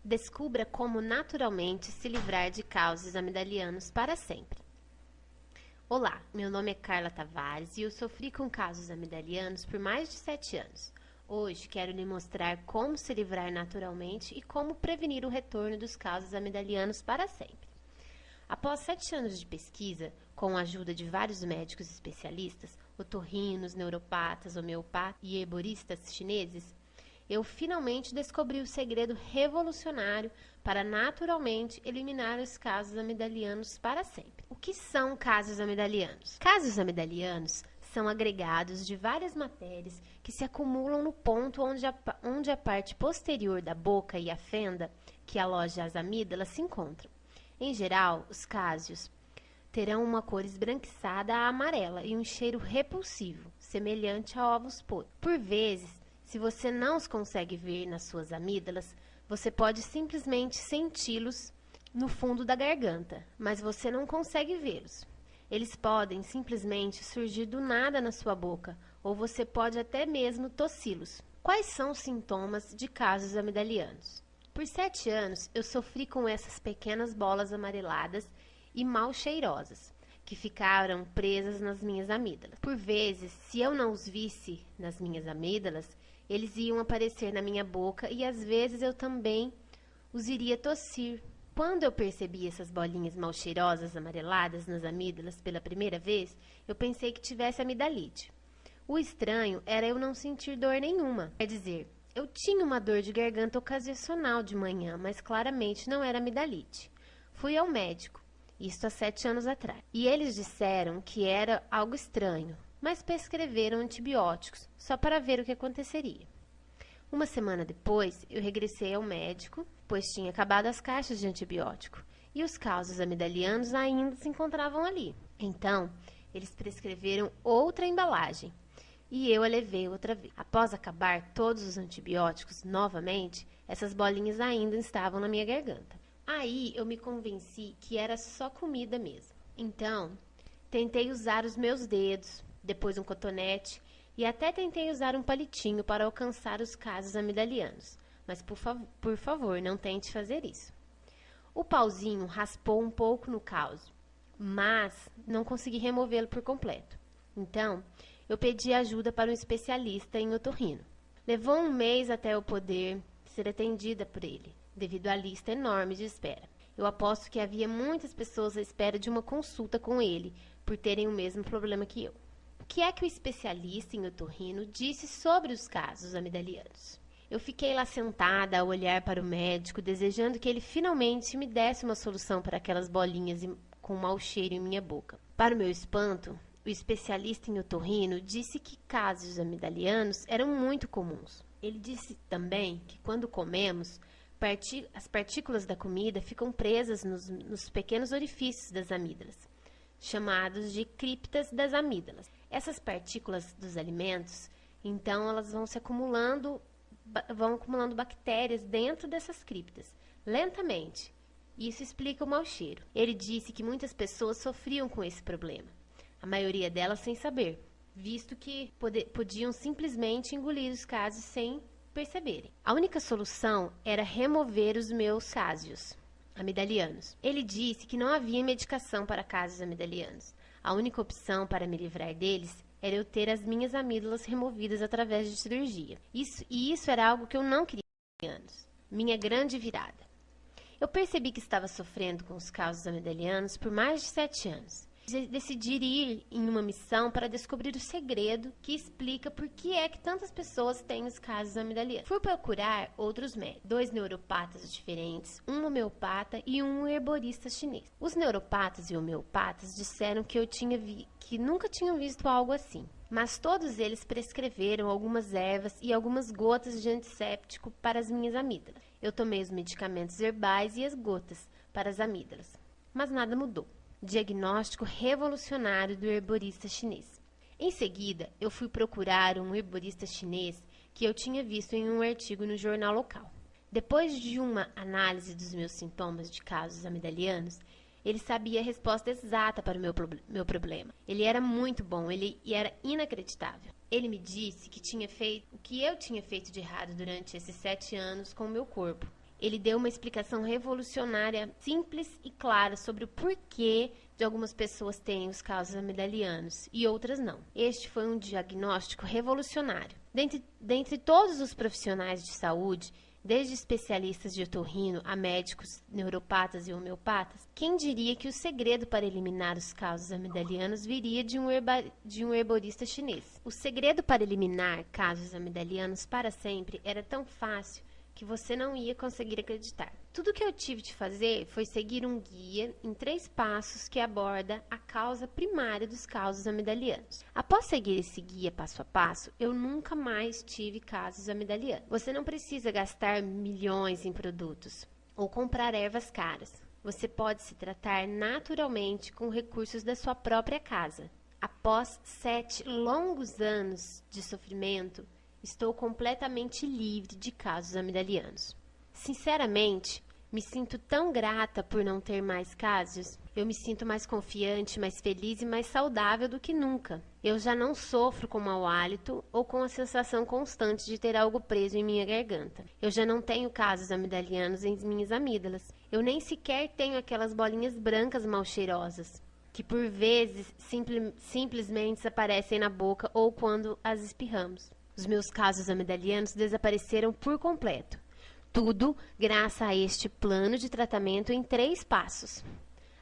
Descubra como naturalmente se livrar de causos amidalianos para sempre. Olá, meu nome é Carla Tavares e eu sofri com casos amidalianos por mais de 7 anos. Hoje quero lhe mostrar como se livrar naturalmente e como prevenir o retorno dos casos amidalianos para sempre. Após 7 anos de pesquisa, com a ajuda de vários médicos especialistas, otorrinos, neuropatas, homeopatas e herboristas chineses, eu finalmente descobri o segredo revolucionário para naturalmente eliminar os casos amidalianos para sempre. O que são casos amidalianos? Casos amidalianos são agregados de várias matérias que se acumulam no ponto onde a parte posterior da boca e a fenda, que aloja as amígdalas, se encontram. Em geral, os cásios terão uma cor esbranquiçada a amarela e um cheiro repulsivo, semelhante a ovos podres. Por vezes, se você não os consegue ver nas suas amígdalas, você pode simplesmente senti-los no fundo da garganta, mas você não consegue vê-los. Eles podem simplesmente surgir do nada na sua boca, ou você pode até mesmo tossi-los. Quais são os sintomas de casos amidalianos? Por 7 anos, eu sofri com essas pequenas bolas amareladas e mal cheirosas, que ficaram presas nas minhas amígdalas. Por vezes, se eu não os visse nas minhas amígdalas, eles iam aparecer na minha boca e às vezes eu também os iria tossir. Quando eu percebi essas bolinhas mal cheirosas amareladas nas amígdalas pela primeira vez, eu pensei que tivesse amidalite. O estranho era eu não sentir dor nenhuma. Quer dizer, eu tinha uma dor de garganta ocasional de manhã, mas claramente não era amidalite. Fui ao médico, isto há 7 anos atrás, e eles disseram que era algo estranho, mas prescreveram antibióticos, só para ver o que aconteceria. Uma semana depois, eu regressei ao médico, pois tinha acabado as caixas de antibiótico, e os causos amidalianos ainda se encontravam ali. Então, eles prescreveram outra embalagem, e eu a levei outra vez. Após acabar todos os antibióticos novamente, essas bolinhas ainda estavam na minha garganta. Aí, eu me convenci que era só comida mesmo. Então, tentei usar os meus dedos, depois um cotonete, e até tentei usar um palitinho para alcançar os casos amidalianos. Mas, por favor, não tente fazer isso. O pauzinho raspou um pouco no causo, mas não consegui removê-lo por completo. Então, eu pedi ajuda para um especialista em otorrino. Levou 1 mês até eu poder ser atendida por ele, devido à lista enorme de espera. Eu aposto que havia muitas pessoas à espera de uma consulta com ele, por terem o mesmo problema que eu. O que é que o especialista em otorrino disse sobre os casos amidalianos? Eu fiquei lá sentada a olhar para o médico, desejando que ele finalmente me desse uma solução para aquelas bolinhas com mau cheiro em minha boca. Para o meu espanto, o especialista em otorrino disse que casos amidalianos eram muito comuns. Ele disse também que quando comemos, as partículas da comida ficam presas nos pequenos orifícios das amígdalas, chamados de criptas das amígdalas. Essas partículas dos alimentos, então, elas vão acumulando bactérias dentro dessas criptas, lentamente. Isso explica o mau cheiro. Ele disse que muitas pessoas sofriam com esse problema, a maioria delas sem saber, visto que podiam simplesmente engolir os casos sem perceberem. A única solução era remover os meus cásios amidalianos. Ele disse que não havia medicação para casos amidalianos. A única opção para me livrar deles era eu ter as minhas amígdalas removidas através de cirurgia. Isso era algo que eu não queria há anos. Minha grande virada. Eu percebi que estava sofrendo com os casos amidalianos por mais de 7 anos. Decidi ir em uma missão para descobrir o segredo que explica por que é que tantas pessoas têm os casos amidalianos. Fui procurar outros médicos, 2 neuropatas diferentes, um homeopata e um herborista chinês. Os neuropatas e homeopatas disseram que nunca tinham visto algo assim, mas todos eles prescreveram algumas ervas e algumas gotas de antisséptico para as minhas amígdalas. Eu tomei os medicamentos herbais e as gotas para as amígdalas, mas nada mudou. Diagnóstico revolucionário do herborista chinês. Em seguida, eu fui procurar um herborista chinês que eu tinha visto em um artigo no jornal local. Depois de uma análise dos meus sintomas de casos amidalianos, ele sabia a resposta exata para o meu problema. Ele era muito bom, ele era inacreditável. Ele me disse que tinha feito o que eu tinha feito de errado durante esses 7 anos com o meu corpo Ele deu uma explicação revolucionária, simples e clara sobre o porquê de algumas pessoas terem os casos amidalianos e outras não. Este foi um diagnóstico revolucionário. Dentre todos os profissionais de saúde, desde especialistas de otorrino a médicos, neuropatas e homeopatas, quem diria que o segredo para eliminar os casos amidalianos viria de um herborista chinês? O segredo para eliminar casos amidalianos para sempre era tão fácil que você não ia conseguir acreditar. Tudo que eu tive de fazer foi seguir um guia em 3 passos que aborda a causa primária dos casos amidalianos. Após seguir esse guia passo a passo, eu nunca mais tive casos amidalianos. Você não precisa gastar milhões em produtos ou comprar ervas caras. Você pode se tratar naturalmente com recursos da sua própria casa. Após 7 longos anos de sofrimento, estou completamente livre de casos amidalianos. Sinceramente, me sinto tão grata por não ter mais casos. Eu me sinto mais confiante, mais feliz e mais saudável do que nunca. Eu já não sofro com mau hálito ou com a sensação constante de ter algo preso em minha garganta. Eu já não tenho casos amidalianos em minhas amígdalas. Eu nem sequer tenho aquelas bolinhas brancas mal cheirosas, que por vezes simplesmente aparecem na boca ou quando as espirramos. Os meus casos amidalianos desapareceram por completo. Tudo graças a este plano de tratamento em 3 passos.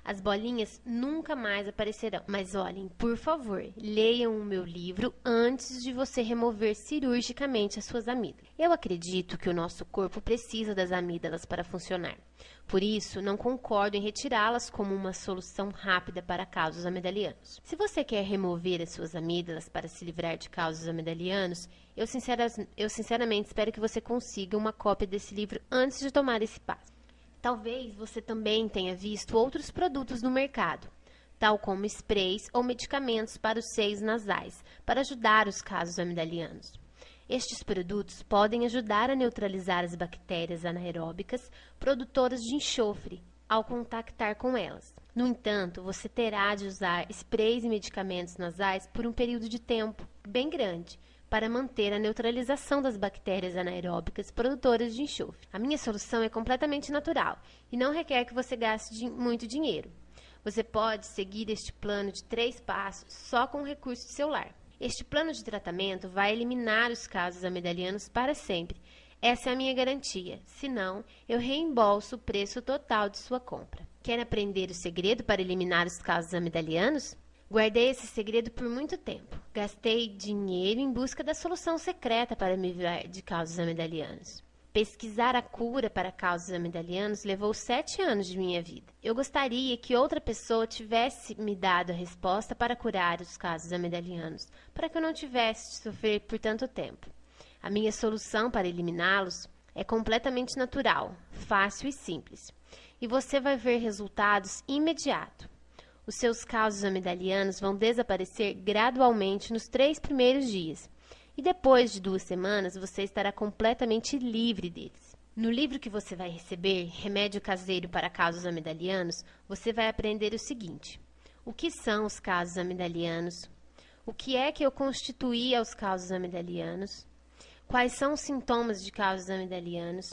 As bolinhas nunca mais aparecerão. Mas olhem, por favor, leiam o meu livro antes de você remover cirurgicamente as suas amígdalas. Eu acredito que o nosso corpo precisa das amígdalas para funcionar. Por isso, não concordo em retirá-las como uma solução rápida para casos amidalianos. Se você quer remover as suas amígdalas para se livrar de casos amidalianos, eu sinceramente espero que você consiga uma cópia desse livro antes de tomar esse passo. Talvez você também tenha visto outros produtos no mercado, tal como sprays ou medicamentos para os seios nasais, para ajudar os casos amidalianos. Estes produtos podem ajudar a neutralizar as bactérias anaeróbicas produtoras de enxofre ao contactar com elas. No entanto, você terá de usar sprays e medicamentos nasais por um período de tempo bem grande, para manter a neutralização das bactérias anaeróbicas produtoras de enxofre. A minha solução é completamente natural e não requer que você gaste muito dinheiro. Você pode seguir este plano de 3 passos só com o recurso de seu lar. Este plano de tratamento vai eliminar os casos amidalianos para sempre. Essa é a minha garantia. Senão, eu reembolso o preço total de sua compra. Quer aprender o segredo para eliminar os casos amidalianos? Guardei esse segredo por muito tempo. Gastei dinheiro em busca da solução secreta para me livrar de casos amidalianos. Pesquisar a cura para casos amidalianos levou 7 anos de minha vida. Eu gostaria que outra pessoa tivesse me dado a resposta para curar os casos amidalianos, para que eu não tivesse de sofrer por tanto tempo. A minha solução para eliminá-los é completamente natural, fácil e simples. E você vai ver resultados imediatos. Os seus casos amidalianos vão desaparecer gradualmente nos 3 primeiros dias. E depois de 2 semanas, você estará completamente livre deles. No livro que você vai receber, Remédio Caseiro para Casos Amidalianos, você vai aprender o seguinte: o que são os casos amidalianos? O que é que eu constituí aos casos amidalianos? Quais são os sintomas de casos amidalianos?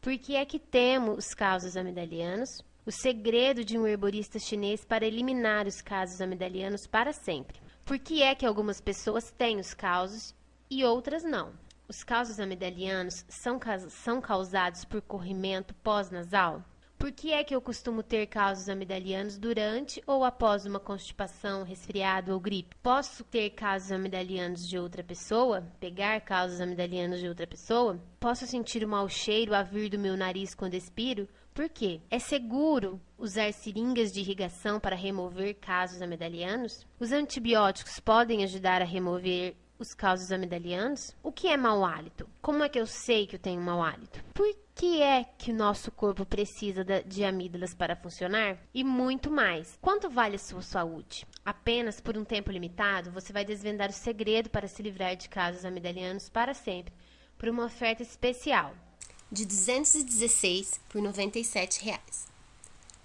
Por que é que temos os casos amidalianos? O segredo de um herborista chinês para eliminar os casos amidalianos para sempre. Por que é que algumas pessoas têm os causos e outras não? Os casos amidalianos são causados por corrimento pós-nasal? Por que é que eu costumo ter casos amidalianos durante ou após uma constipação, resfriado ou gripe? Posso ter casos amidalianos de outra pessoa? Pegar casos amidalianos de outra pessoa? Posso sentir o mau cheiro a vir do meu nariz quando expiro? Por quê? É seguro usar seringas de irrigação para remover casos amidalianos? Os antibióticos podem ajudar a remover os casos amidalianos? O que é mau hálito? Como é que eu sei que eu tenho mau hálito? Por que é que o nosso corpo precisa de amígdalas para funcionar? E muito mais. Quanto vale a sua saúde? Apenas por um tempo limitado, você vai desvendar o segredo para se livrar de casos amidalianos para sempre, por uma oferta especial de R$ 216 por R$ 97.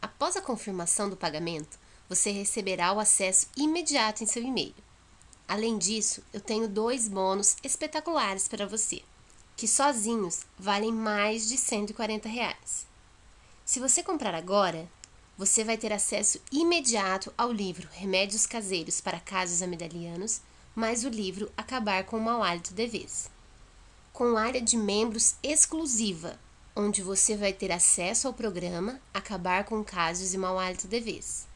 Após a confirmação do pagamento, você receberá o acesso imediato em seu e-mail. Além disso, eu tenho 2 bônus espetaculares para você. que sozinhos valem mais de R$ 140. Se você comprar agora, você vai ter acesso imediato ao livro Remédios Caseiros para Casos Amidalianos, mais o livro Acabar com o Mau Hálito de Vez, com área de membros exclusiva, onde você vai ter acesso ao programa Acabar com Casos e Mau Hálito de Vez.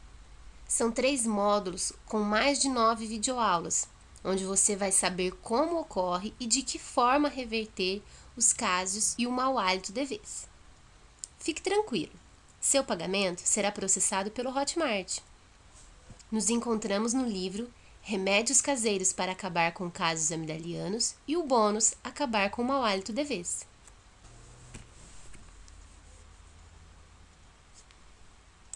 São 3 módulos com mais de 9 videoaulas, onde você vai saber como ocorre e de que forma reverter os casos e o mau hálito de vez. Fique tranquilo, seu pagamento será processado pelo Hotmart. Nos encontramos no livro Remédios Caseiros para Acabar com Casos Amidalianos e o bônus Acabar com o Mau Hálito de Vez.